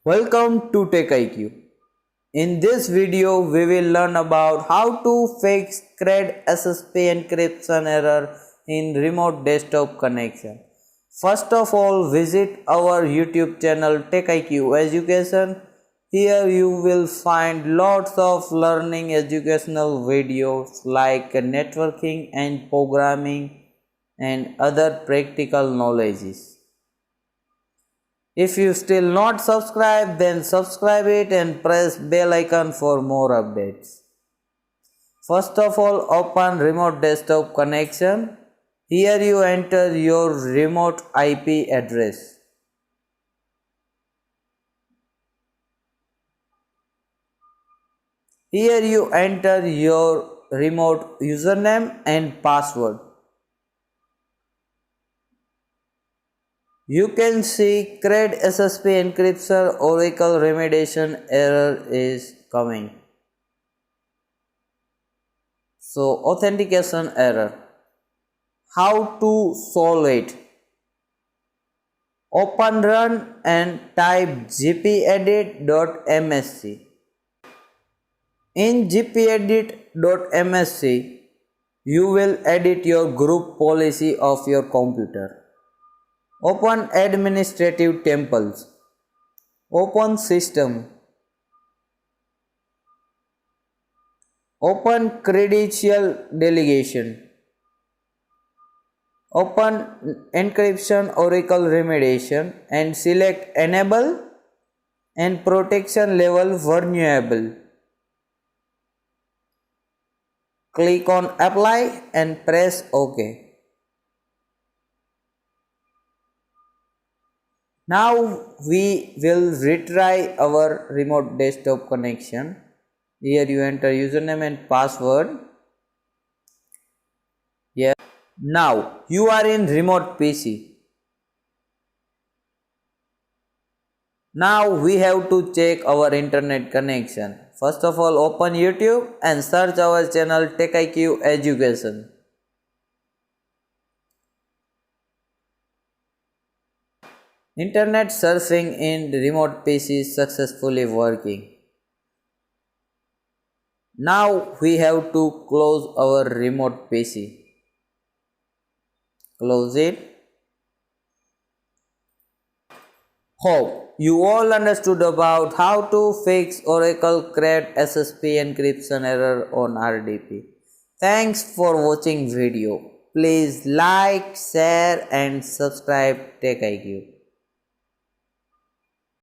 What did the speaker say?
Welcome to TechIQ. In this video, we will learn about how to fix credssp encryption error in remote desktop connection. First of all, visit our YouTube channel TechIQ Education. Here you will find lots of learning educational videos like networking and programming and other practical knowledges. If you still not subscribed, then subscribe it and press bell icon for more updates. First of all, open remote desktop connection. Here you enter your remote IP address. Here you enter your remote username and password. You can see credssp encryption Oracle remediation error is coming. So authentication error. How to solve it? Open run and type gpedit.msc. In gpedit.msc, you will edit your group policy of your computer. Open administrative tables. Open system. Open credential delegation. Open encryption Oracle remediation and select enable and protection level vulnerable. Click on apply and press OK. Now we will retry our remote desktop connection. Here you enter username and password. Yes. Now you are in remote PC. Now we have to check our internet connection. First of all, open YouTube and search our channel TechIQ Education. Internet surfing in remote PC is successfully working. Now we have to close our remote PC. Close it. Hope you all understood about how to fix Oracle credssp encryption error on RDP. Thanks for watching video. Please like, share and subscribe TechIQ.